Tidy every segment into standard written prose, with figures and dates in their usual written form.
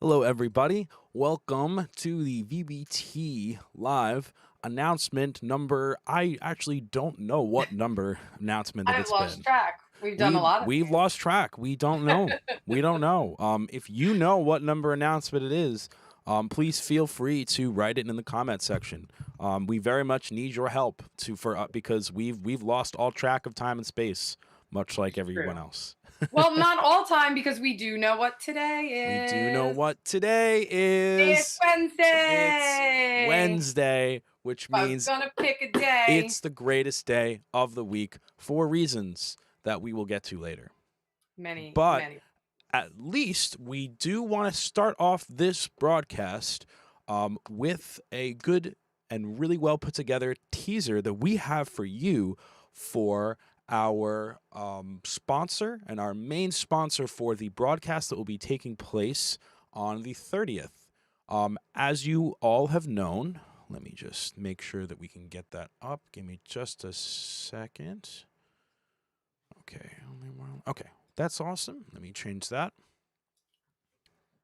Hello, everybody. Welcome to the VBT Live announcement number. I actually don't know what number announcement that I've it's lost been. track. We've done a We've lot of we've things. lost track. We don't know. We don't know. If you know what number announcement it is, please feel free to write it in the comment section. We very much need your help because we've lost all track of time and space, much like everyone True. else. Well, not all time because we do know what We do today know is. what today It's is. It's Wednesday. Wednesday, which I was means gonna pick a day. it's the greatest day of the week for reasons that we will get to later. Many, But many. at least we do want to start off this broadcast with a good and really well put together teaser that we have for you for our sponsor and our main sponsor for the broadcast that will be taking place on the 30th. As you all have known, let me just make sure that we can get that up. Give me just a second. Okay, okay, that's awesome. Let me change that.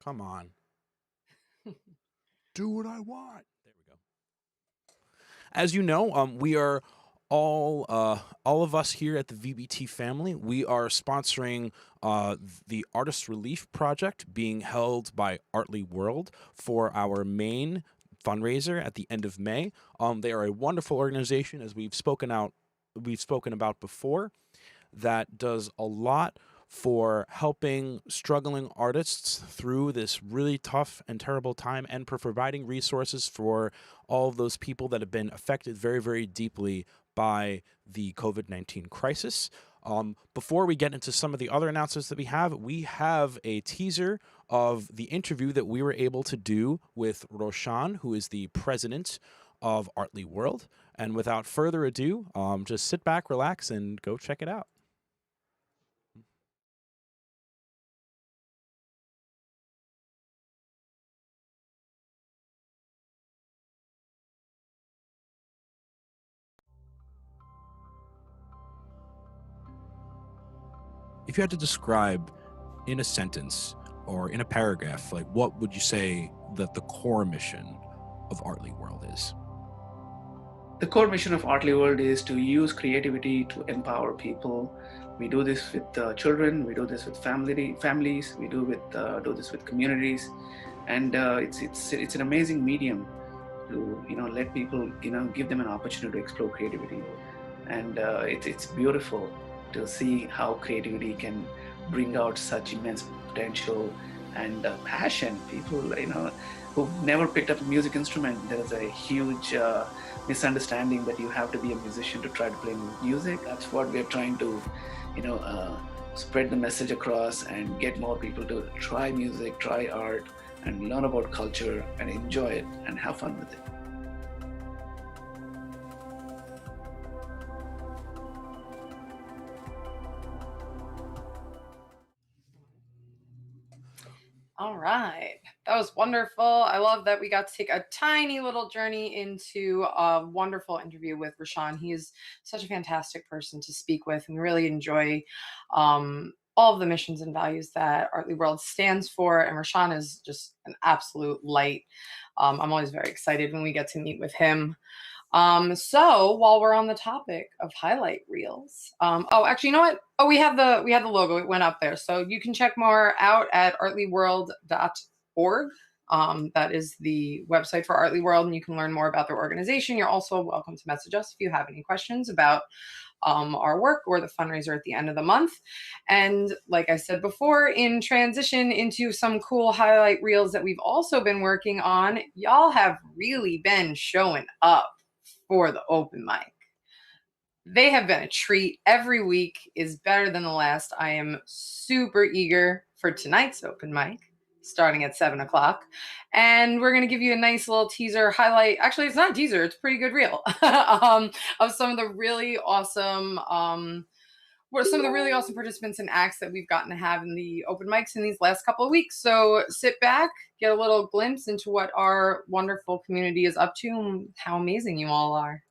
Come on. Do what I want. There we go. As you know, we are all of us here at the VBT family. We are sponsoring the Artist Relief Project being held by Artly World for our main fundraiser at the end of May. They are a wonderful organization, as we've spoken about before, that does a lot for helping struggling artists through this really tough and terrible time and for providing resources for all of those people that have been affected very, very deeply by the COVID-19 crisis. Before we get into some of the other announcements that we have a teaser of the interview that we were able to do with Roshan, who is the president of Artly World. And without further ado, just sit back, relax, and go check it out. If you had to describe in a sentence or in a paragraph, like what would you say that the core mission of Artly World is? The core mission of Artly World is to use creativity to empower people. We do this with children, we do this with families, we do this with communities, and it's an amazing medium to let people give them an opportunity to explore creativity, and it's beautiful to see how creativity can bring out such immense potential and passion. People who've never picked up a music instrument, there is a huge misunderstanding that you have to be a musician to try to play music. That's what we're trying to spread the message across and get more people to try music, try art, and learn about culture and enjoy it and have fun with it. All right. That was wonderful. I love that we got to take a tiny little journey into a wonderful interview with Rashawn. He is such a fantastic person to speak with and really enjoy all of the missions and values that Artly World stands for. And Rashawn is just an absolute light. I'm always very excited when we get to meet with him. So while we're on the topic of highlight reels, oh, actually, you know what? Oh, we have the logo. It went up there, so you can check more out at artlyworld.org. That is the website for Artly World, and you can learn more about their organization. You're also welcome to message us if you have any questions about our work or the fundraiser at the end of the month. And like I said before, in transition into some cool highlight reels that we've also been working on, y'all have really been showing up for the open mic. They have been a treat. Every week is better than the last. I am super eager for tonight's open mic, starting at 7 o'clock. And we're going to give you a nice little teaser highlight. Actually, it's not a teaser, it's a pretty good reel of some of the really awesome participants and acts that we've gotten to have in the open mics in these last couple of weeks. So sit back, get a little glimpse into what our wonderful community is up to and how amazing you all are.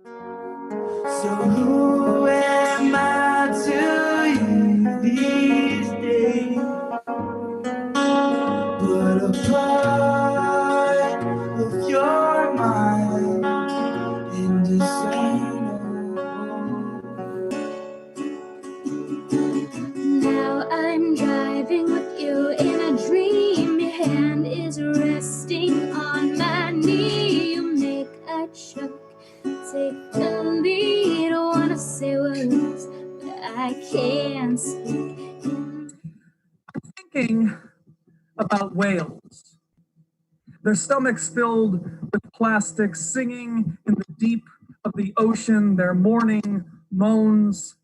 So who am I to you? What a part of your mind indiscernible. Now I'm driving with you in a dream. Your hand is resting on my knee. You make a joke, take the lead. I wanna say words, but I can't speak. Thinking about whales, their stomachs filled with plastic, singing in the deep of the ocean, their mourning moans,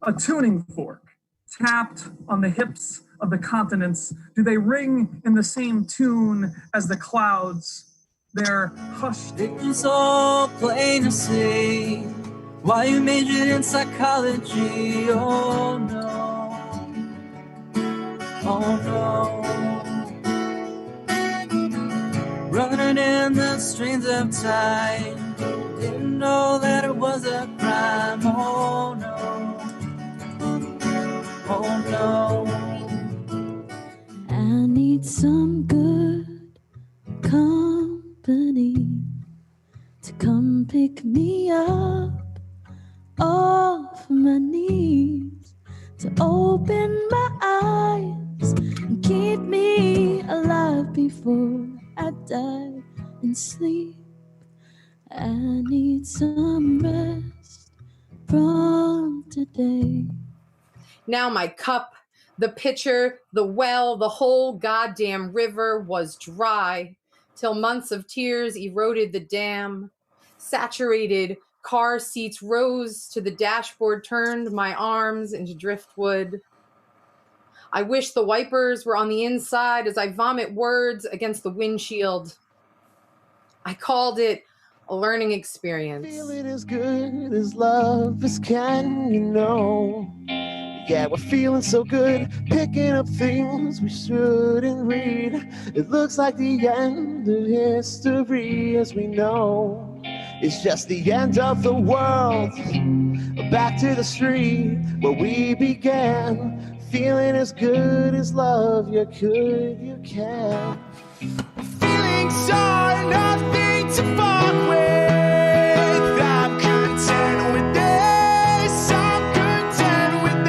a tuning fork tapped on the hips of the continents. Do they ring in the same tune as the clouds? They're hushed. It's so plain to see why you majored in psychology. Oh no, oh no. Running in the streams of time, didn't know that it was a crime. Oh no, oh no. I need some good company to come pick me up off my knees, to open my eyes and keep me alive before I die and sleep. I need some rest from today. Now my cup, the pitcher, the well, the whole goddamn river was dry, till months of tears eroded the dam. Saturated car seats rose to the dashboard, turned my arms into driftwood. I wish the wipers were on the inside as I vomit words against the windshield. I called it a learning experience. Feeling as good as love as can, you know. Yeah, we're feeling so good, picking up things we shouldn't read. It looks like the end of history as we know. It's just the end of the world. Back to the street where we began. Feeling as good as love, you could, you can. Feelings are nothing to fuck with. I'm content with this. I'm content with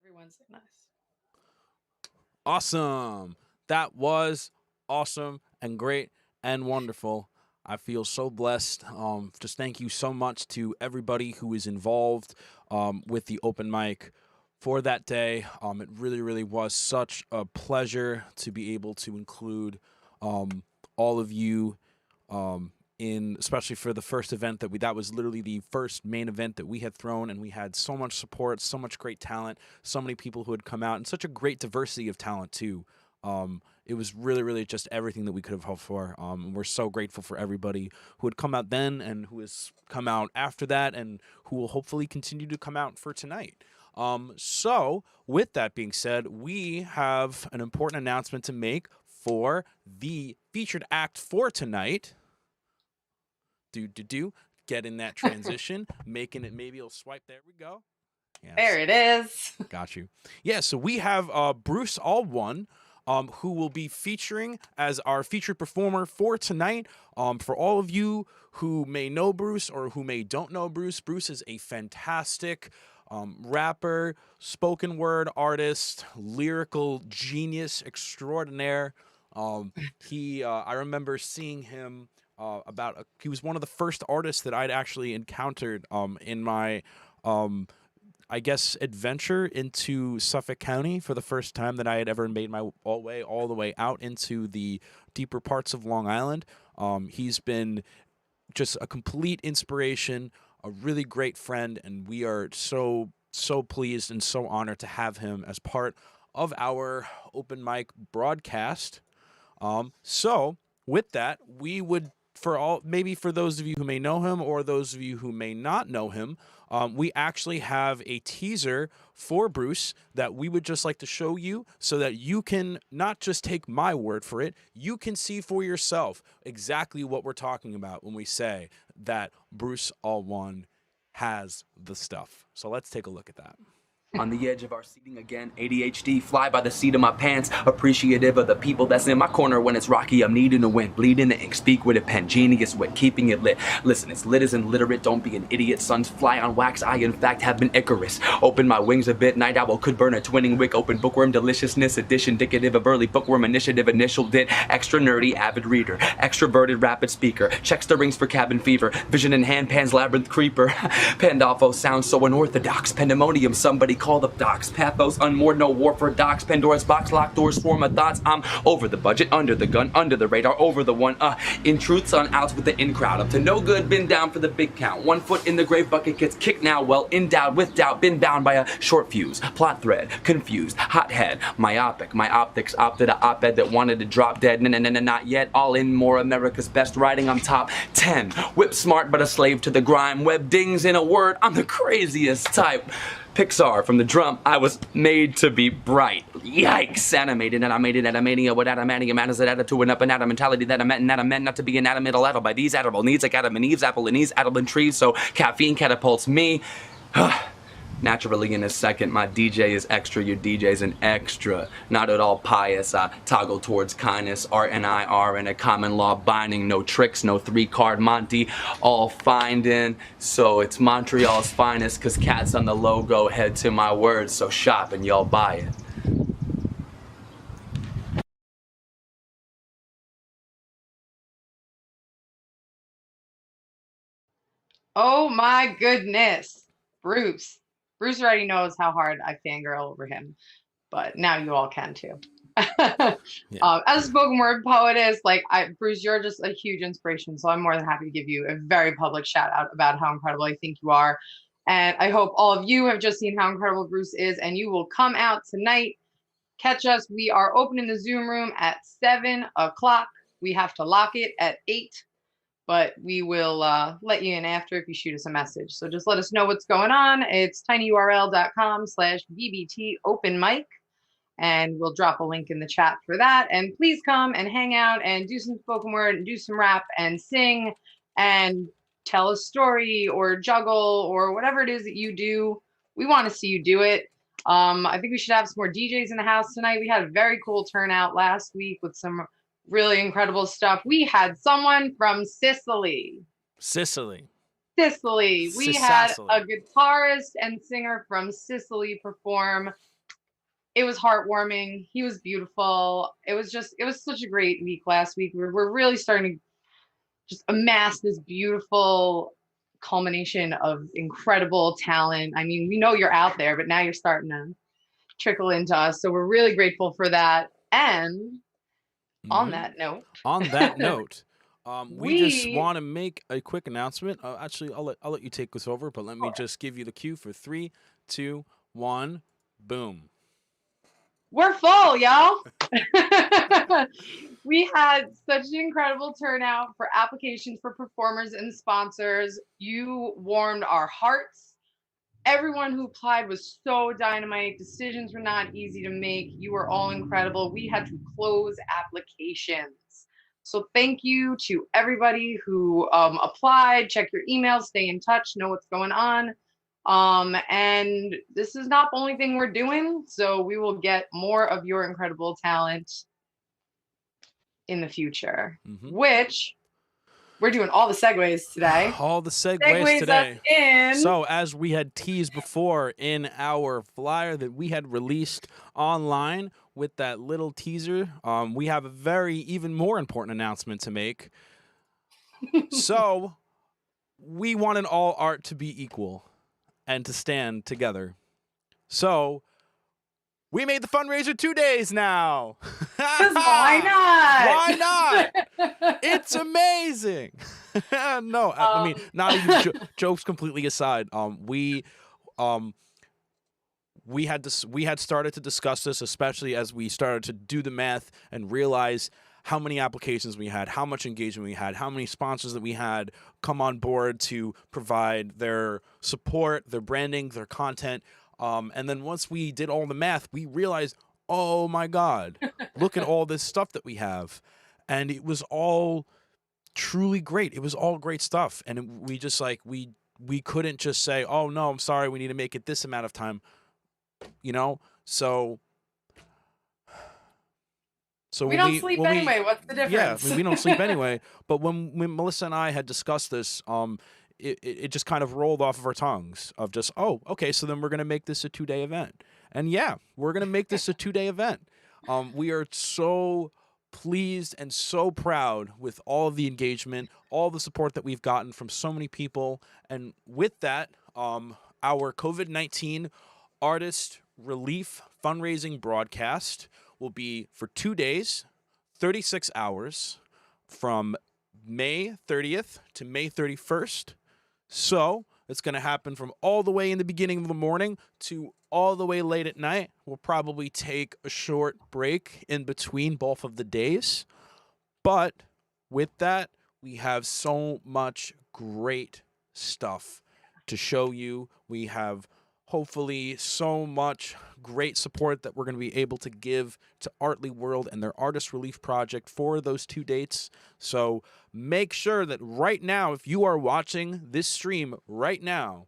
Everyone's nice. Awesome. That was awesome and great and wonderful. I feel so blessed. Just thank you so much to everybody who is involved with the open mic for that day. It really, really was such a pleasure to be able to include all of you in, especially for the first event that was literally the first main event that we had thrown, and we had so much support, so much great talent, so many people who had come out, and such a great diversity of talent too. It was really, really just everything that we could have hoped for. And we're so grateful for everybody who had come out then and who has come out after that and who will hopefully continue to come out for tonight. So with that being said, we have an important announcement to make for the featured act for tonight. Get in that transition, making it, maybe it'll swipe. There we go. Yes. There it is. Got you. Yeah, so we have Bruce All One. who will be featuring as our featured performer for tonight. For all of you who may know Bruce or who may don't know Bruce, Bruce is a fantastic rapper, spoken word artist, lyrical genius extraordinaire. I remember seeing him he was one of the first artists that I'd actually encountered in my I guess adventure into Suffolk County for the first time that I had ever made my all the way out into the deeper parts of Long Island. He's been just a complete inspiration, a really great friend, and we are so pleased and so honored to have him as part of our open mic broadcast. So with that, we would for those of you who may know him or those of you who may not know him, we actually have a teaser for Bruce that we would just like to show you so that you can not just take my word for it, you can see for yourself exactly what we're talking about when we say that Bruce Allone has the stuff. So let's take a look at that. On the edge of our seating again, ADHD, fly by the seat of my pants, appreciative of the people that's in my corner when it's rocky. I'm needing to win, bleeding the ink, speak with a pen, genius wit, keeping it lit. Listen, it's lit as in literate, don't be an idiot. Suns fly on wax, I in fact have been Icarus. Open my wings a bit, night owl could burn a twinning wick. Open bookworm, deliciousness, edition, indicative of early bookworm initiative, initial dit. Extra nerdy, avid reader, extroverted, rapid speaker. Checks the rings for cabin fever, vision in hand, pans labyrinth creeper. Pandolfo sounds so unorthodox, pandemonium, somebody call the docs. Pathos unmoored, no war for docs. Pandora's box, locked doors, swarm of thoughts. I'm over the budget, under the gun, under the radar, over the one. In truths on outs with the in crowd. Up to no good, been down for the big count. 1 foot in the grave bucket gets kicked now. Well endowed with doubt, been bound by a short fuse. Plot thread, confused, hothead, myopic. My optics opted a op-ed that wanted to drop dead. Not yet. All in more America's best writing. I'm top 10. Whip smart, but a slave to the grime. Web dings in a word. I'm the craziest type. Pixar, from the drum, I was made to be bright. Yikes, animated, animating what adamantium matters that added to an up and out of mentality that I meant not to be an animal by these edible needs like Adam and Eve's apple and Eve's edible and trees, so caffeine catapults me. Naturally in a second, my DJ is extra, your DJ's an extra. Not at all pious, I toggle towards kindness. Art and I are in a common law binding. No tricks, no 3-card Monty, all finding. So it's Montreal's finest, cause cats on the logo head to my words. So shop and y'all buy it. Oh my goodness, Bruce. Bruce already knows how hard I fangirl over him, but now you all can too. As a spoken word poetess, Bruce, you're just a huge inspiration. So I'm more than happy to give you a very public shout out about how incredible I think you are. And I hope all of you have just seen how incredible Bruce is, and you will come out tonight. Catch us. We are opening the Zoom room at 7 o'clock. We have to lock it at 8. But we will let you in after if you shoot us a message. So just let us know what's going on. It's tinyurl.com/VBT open mic. And we'll drop a link in the chat for that. And please come and hang out and do some spoken word and do some rap and sing and tell a story or juggle or whatever it is that you do. We want to see you do it. I think we should have some more DJs in the house tonight. We had a very cool turnout last week with some really incredible stuff. We had someone from Sicily. We had a guitarist and singer from Sicily perform. It was heartwarming. He was beautiful. It was such a great week last week. We're really starting to just amass this beautiful culmination of incredible talent. I mean, we know you're out there, but now you're starting to trickle into us. So we're really grateful for that. And on that note, we just want to make a quick announcement. Actually, I'll let you take this over, but let me just give you the cue for 3, 2, 1, boom. We're full, y'all. We had such an incredible turnout for applications for performers and sponsors. You warmed our hearts. Everyone who applied was so dynamite. Decisions were not easy to make. You were all incredible. We had to close applications. So thank you to everybody who applied. Check your emails, stay in touch, know what's going on. And this is not the only thing we're doing, so we will get more of your incredible talent in the future, which we're doing all the segues today. All the segues Segues today. us in. So as we had teased before in our flyer that we had released online with that little teaser, we have a very even more important announcement to make. So we wanted all art to be equal and to stand together. So we made the fundraiser 2 days now. 'Cause why not? Why not? It's amazing. No, I mean, not even jokes completely aside. We had started to discuss this, especially as we started to do the math and realize how many applications we had, how much engagement we had, how many sponsors that we had come on board to provide their support, their branding, their content. And then once we did all the math, we realized, oh my God, look at all this stuff that we have. And it was all truly great. It was all great stuff. And we just we couldn't just say, oh no, I'm sorry, we need to make it this amount of time, So we don't sleep anyway. What's the difference? Yeah, we don't sleep anyway. But when Melissa and I had discussed this, it just kind of rolled off of our tongues of just, oh, okay, so then we're going to make this a 2-day event. And yeah, we're going to make this a 2-day event. We are so pleased and so proud with all of the engagement, all the support that we've gotten from so many people. And with that, our COVID-19 Artist Relief Fundraising broadcast will be for 2 days, 36 hours, from May 30th to May 31st. So it's going to happen from all the way in the beginning of the morning to all the way late at night. We'll probably take a short break in between both of the days. But with that, we have so much great stuff to show you. We have hopefully so much great support that we're going to be able to give to Artly World and their Artist Relief Project for those 2 dates. So make sure that right now, if you are watching this stream right now,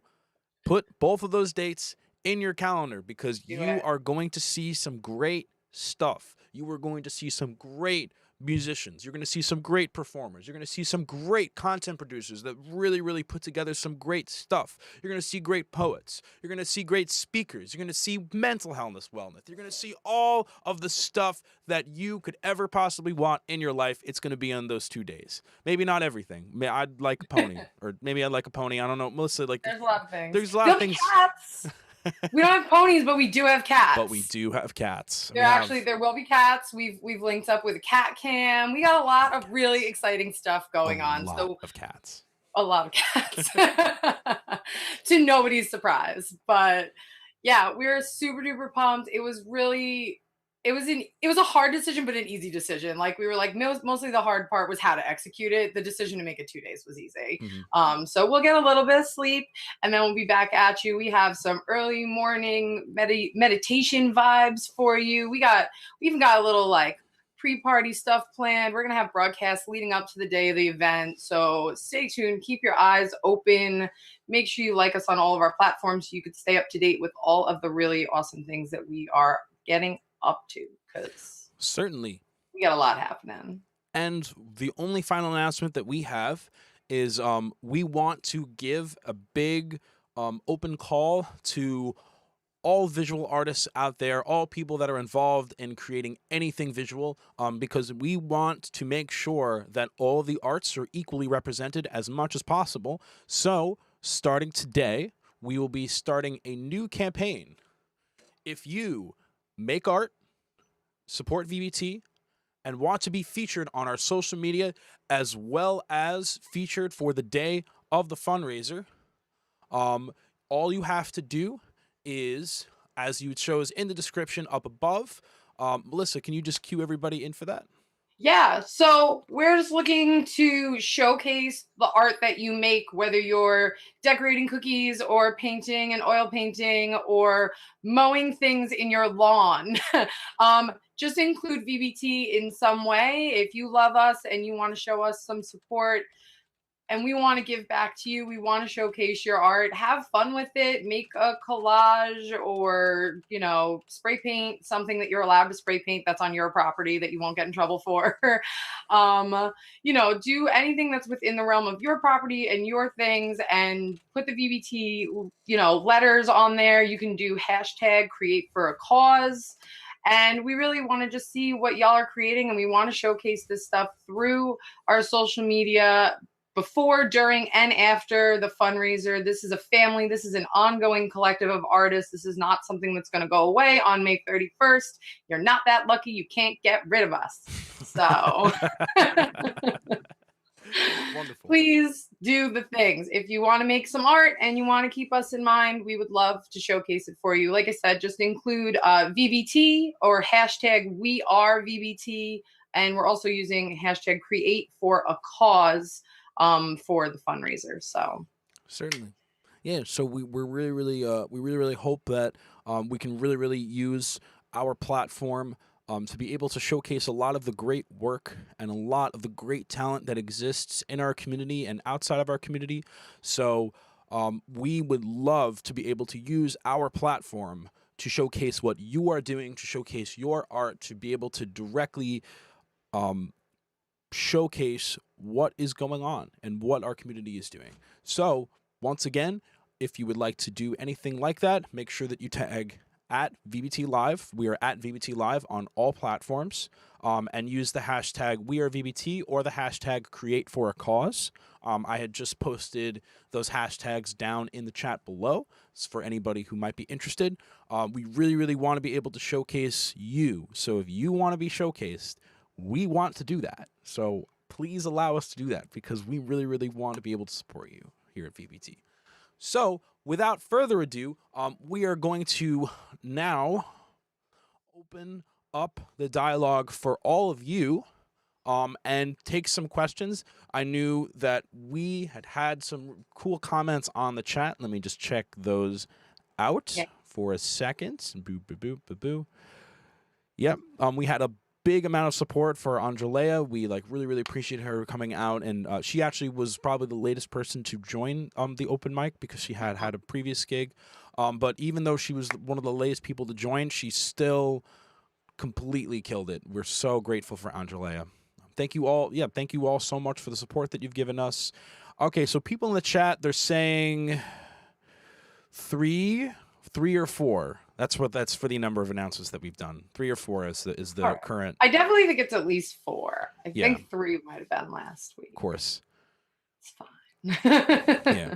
put both of those dates in your calendar, because you are going to see some great stuff. You are going to see some great musicians. You're going to see some great performers. You're going to see some great content producers that really, really put together some great stuff. You're going to see great poets. You're going to see great speakers. You're going to see mental health wellness. You're going to see all of the stuff that you could ever possibly want in your life. It's going to be on those 2 days. Maybe not everything. I'd like a pony, or maybe I'd like a pony. I don't know. Melissa, there's a lot of things. There's a lot of things. Cats. We don't have ponies, but we do have cats. But we do have cats. There will be cats. We've linked up with a cat cam. We got a lot of really exciting stuff going on. A lot of cats. A lot of cats. To nobody's surprise. But yeah, we're super duper pumped. It was a hard decision, but an easy decision. Like, we were like, mostly the hard part was how to execute it. The decision to make it 2 days was easy. So we'll get a little bit of sleep, and then we'll be back at you. We have some early morning meditation vibes for you. We even got a little like pre-party stuff planned. We're going to have broadcasts leading up to the day of the event. So stay tuned. Keep your eyes open. Make sure you like us on all of our platforms so you could stay up to date with all of the really awesome things that we are getting up to, because certainly we got a lot happening. And the only final announcement that we have is we want to give a big open call to all visual artists out there, all people that are involved in creating anything visual, because we want to make sure that all of the arts are equally represented as much as possible. So starting today, we will be starting a new campaign. If you make art, support VBT, and want to be featured on our social media, as well as featured for the day of the fundraiser, all you have to do is, as you chose in the description up above, Melissa, can you just cue everybody in for that? Yeah, so we're just looking to showcase the art that you make, whether you're decorating cookies or painting and oil painting or mowing things in your lawn. Just include VBT in some way. If you love us and you want to show us some support, and we want to give back to you. We want to showcase your art. Have fun with it. Make a collage, or, you know, spray paint something that you're allowed to spray paint that's on your property that you won't get in trouble for. You know, do anything that's within the realm of your property and your things, and put the VBT, you know, letters on there. You can do hashtag create for a cause. And we really want to just see what y'all are creating, and we want to showcase this stuff through our social media before, during, and after the fundraiser. This is a family. This is an ongoing collective of artists. This is not something that's going to go away on May 31st. You're not that lucky. You can't get rid of us. So Wonderful. Please do the things. If you want to make some art and you want to keep us in mind, we would love to showcase it for you. Like I said, just include VBT or hashtag we are VBT. And we're also using hashtag create for a cause for the fundraiser. So certainly, yeah. So we really hope that we can really use our platform to be able to showcase a lot of the great work and a lot of the great talent that exists in our community and outside of our community. So we would love to be able to use our platform to showcase what you are doing, to showcase your art, to be able to directly showcase what is going on and what our community is doing. So once again, if you would like to do anything like that, make sure that you tag at VBTLive. We are at VBTLive on all platforms, and use the hashtag WeAreVBT or the hashtag Create for a Cause. I had just posted those hashtags down in the chat below. It's for anybody who might be interested. We really want to be able to showcase you. So if you want to be showcased, we want to do that. So please allow us to do that, because we really want to be able to support you here at VBT. So without further ado, we are going to now open up the dialogue for all of you and take some questions. I knew that we had some cool comments on the chat. Let me just check those out for a second. Boo, boo, boo, boo, boo. Yep. We had a big amount of support for Andrea. We really appreciate her coming out, and she actually was probably the latest person to join the open mic, because she had a previous gig. But even though she was one of the latest people to join, she still completely killed it. We're so grateful for Andrea. Thank you all. Yeah, thank you all so much for the support that you've given us. Okay, so people in the chat, they're saying three or four. That's for the number of announcements that we've done. 3 or 4 is the current. I definitely think it's at least 4. I think 3 might have been last week. Of course. It's fine. Yeah.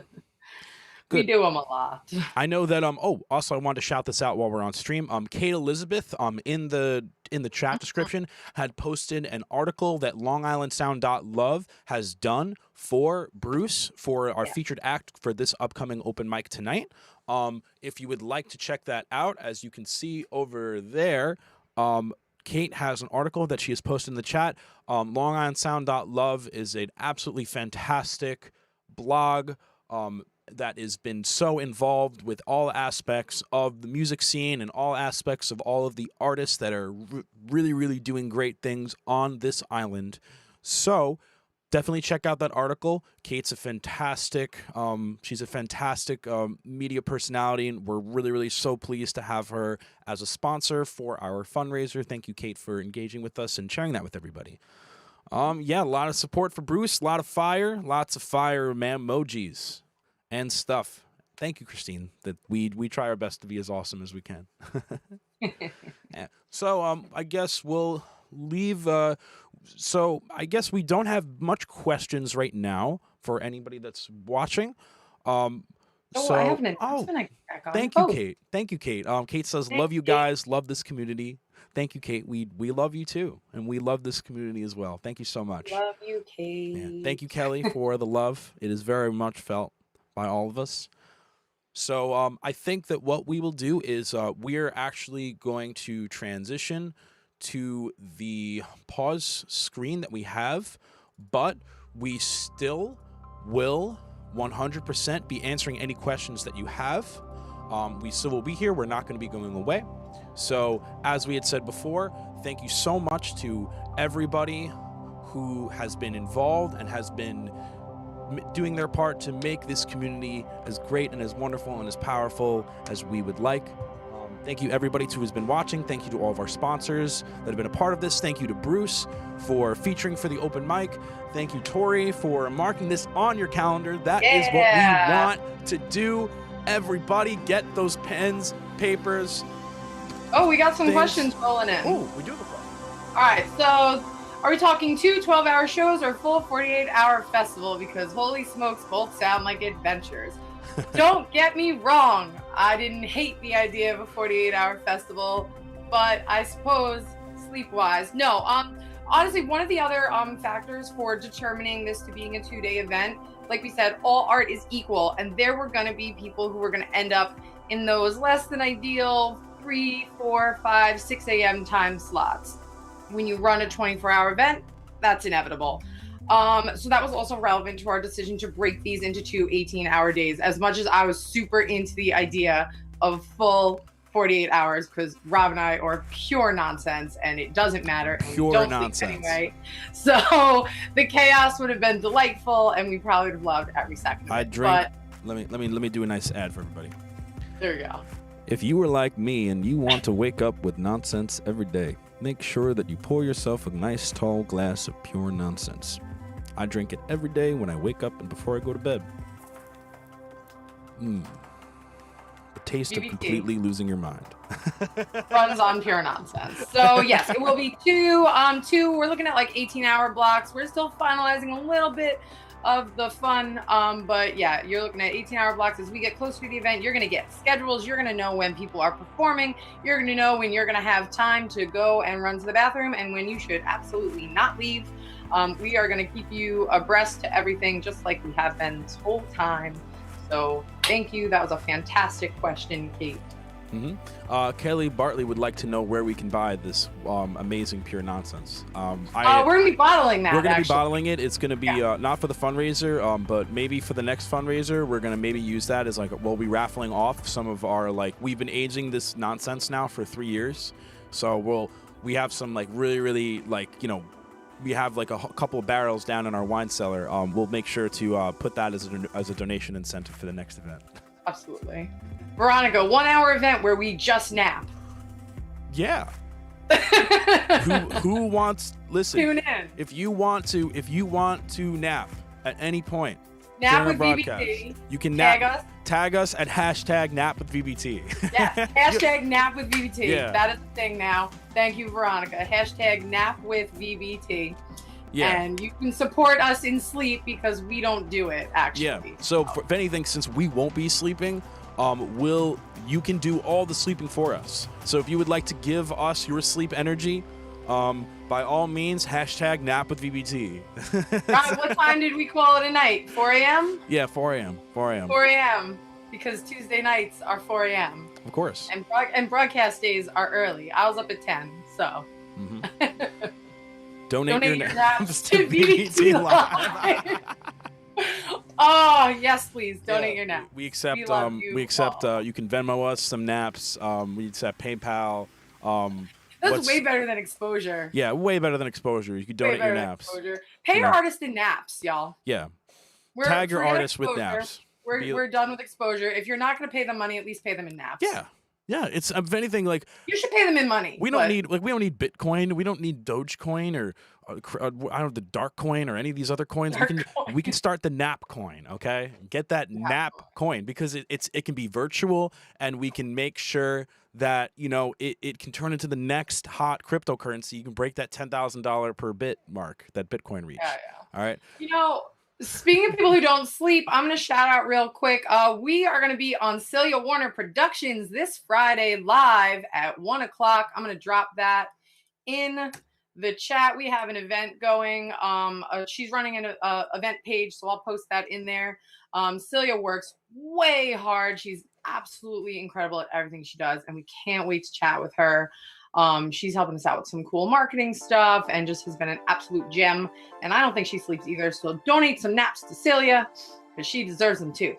Good. We do them a lot. I know that also I wanted to shout this out while we're on stream. Kate Elizabeth in the chat description had posted an article that LongIslandSound.love has done for Bruce for our featured act for this upcoming open mic tonight. If you would like to check that out, as you can see over there, Kate has an article that she has posted in the chat. LongIslandSound.love is an absolutely fantastic blog that has been so involved with all aspects of the music scene and all aspects of all of the artists that are really doing great things on this island. So definitely check out that article. Kate's a fantastic, she's a fantastic media personality, and we're really so pleased to have her as a sponsor for our fundraiser. Thank you, Kate, for engaging with us and sharing that with everybody. Yeah, a lot of support for Bruce, a lot of fire, lots of fire, emojis and stuff. Thank you, Christine. That we try our best to be as awesome as we can. Yeah. So I guess we'll leave. So I guess we don't have much questions right now for anybody that's watching. I have an announcement. Thank you, Kate. Thank you, Kate. Kate says, "Love you guys. Love this community." Thank you, Kate. We love you too, and we love this community as well. Thank you so much. Love you, Kate. Yeah. Thank you, Kelly, for the love. It is very much felt by all of us. So I think that what we will do is we're actually going to transition to the pause screen that we have, but we still will 100% be answering any questions that you have. We still will be here. We're not going to be going away. So as we had said before, thank you so much to everybody who has been involved and has been doing their part to make this community as great and as wonderful and as powerful as we would like. Thank you, everybody who's been watching. Thank you to all of our sponsors that have been a part of this. Thank you to Bruce for featuring for the open mic. Thank you, Tori, for marking this on your calendar. That is what we want to do. Everybody, get those pens, papers. Oh, we got some questions rolling in. Oh, we do have a question. All right, so are we talking 2 12-hour shows or full 48-hour festival? Because holy smokes, both sound like adventures. Don't get me wrong. I didn't hate the idea of a 48-hour festival, but I suppose sleep-wise, no. Honestly, one of the other factors for determining this to being a 2-day event, like we said, all art is equal, and there were going to be people who were going to end up in those less than ideal 3, 4, 5, 6 a.m. time slots. When you run a 24-hour event, that's inevitable. So that was also relevant to our decision to break these into 2 18-hour days, as much as I was super into the idea of full 48 hours, because Rob and I are pure nonsense and it doesn't matter. And Pure we don't nonsense. sleep anyway. So the chaos would have been delightful and we probably would have loved every second of I it. drink. But Let me do a nice ad for everybody. there you go. If you were like me and you want to wake up with nonsense every day, make sure that you pour yourself a nice tall glass of pure nonsense. I drink it every day when I wake up and before I go to bed. The taste of VBT. completely losing your mind. Runs on pure nonsense. So yes, it will be 2. We're looking at like 18-hour blocks. We're still finalizing a little bit of the fun, but yeah, you're looking at 18-hour blocks. As we get closer to the event, you're going to get schedules. You're going to know when people are performing. You're going to know when you're going to have time to go and run to the bathroom and when you should absolutely not leave. We are going to keep you abreast to everything just like we have been this whole time. So thank you. That was a fantastic question, Kate. Kelly Bartley would like to know where we can buy this amazing pure nonsense. We're going to be bottling that. We're going to be actually. bottling it. It's going to be not for the fundraiser, but maybe for the next fundraiser. We're going to maybe use that as like we'll be raffling off some of our we've been aging this nonsense now for 3 years, so we have some really we have like a couple of barrels down in our wine cellar. We'll make sure to put that as a donation incentive for the next event. Absolutely. Veronica, 1-hour event where we just nap. Yeah. who wants? Listen. Tune in. If you want to nap at any point Nap during with our VBT. broadcast, you can Tag us. at hashtag nap with VBT. Yes. Hashtag nap with VBT. Yeah. That is the thing now. Thank you, Veronica. Hashtag nap with VBT. Yeah. And you can support us in sleep because we don't do it, actually. Yeah. So if anything, since we won't be sleeping, you can do all the sleeping for us. So if you would like to give us your sleep energy, by all means, hashtag nap with VBT. Rob, what time did we call it a night? 4 a.m.? Yeah, 4 a.m. 4 a.m. 4 a.m. Because Tuesday nights are 4 a.m. Of course. And broadcast days are early. I was up at 10, so. Donate your naps to VBT Live. Oh, yes, please. Donate your naps. We accept We love you all. You can Venmo us some naps. We accept PayPal. That's way better than exposure. Yeah, way better than exposure. You can donate your naps. Pay your artist in naps, y'all. Yeah. Tag your artist with naps. We're done with exposure. If you're not going to pay them money, at least pay them in naps. Yeah. Yeah, it's if anything you should pay them in money. We don't need Bitcoin. We don't need Dogecoin or I don't know, the dark coin or any of these other coins. We can start the nap coin, okay? Get that nap coin because it can be virtual and we can make sure that it can turn into the next hot cryptocurrency. You can break that $10,000 per bit mark that Bitcoin reached. Yeah. All right. Speaking of people who don't sleep, I'm going to shout out real quick. We are going to be on Celia Warner Productions this Friday live at 1 o'clock. I'm going to drop that in the chat. We have an event going. She's running an event page, so I'll post that in there. Celia works way hard. She's absolutely incredible at everything she does, and we can't wait to chat with her. She's helping us out with some cool marketing stuff and just has been an absolute gem. And I don't think she sleeps either. So donate some naps to Celia because she deserves them too.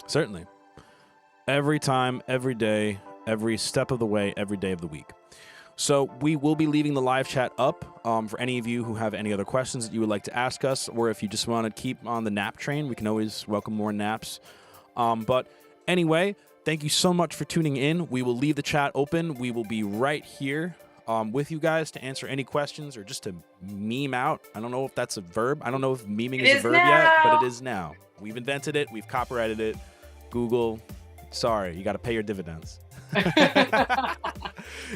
Certainly. Every time, every day, every step of the way, every day of the week. So we will be leaving the live chat up for any of you who have any other questions that you would like to ask us, or if you just want to keep on the nap train, we can always welcome more naps. But anyway, thank you so much for tuning in. We will leave the chat open. We will be right here with you guys to answer any questions or just to meme out. I don't know if that's a verb. I don't know if memeing is a verb yet, but it is now. We've invented it. We've copyrighted it. Google, sorry, you got to pay your dividends.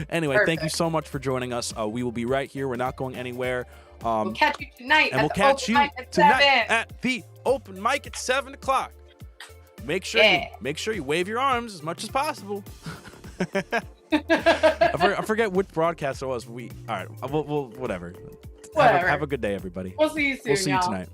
Anyway, Perfect. Thank you so much for joining us. We will be right here. We're not going anywhere. We'll catch you tonight. And we'll catch you tonight at the open mic at 7 o'clock. Make sure you wave your arms as much as possible. I forget which broadcast it was. All right. We'll whatever. Whatever. Have a good day, everybody. We'll see you soon. We'll see you y'all. tonight.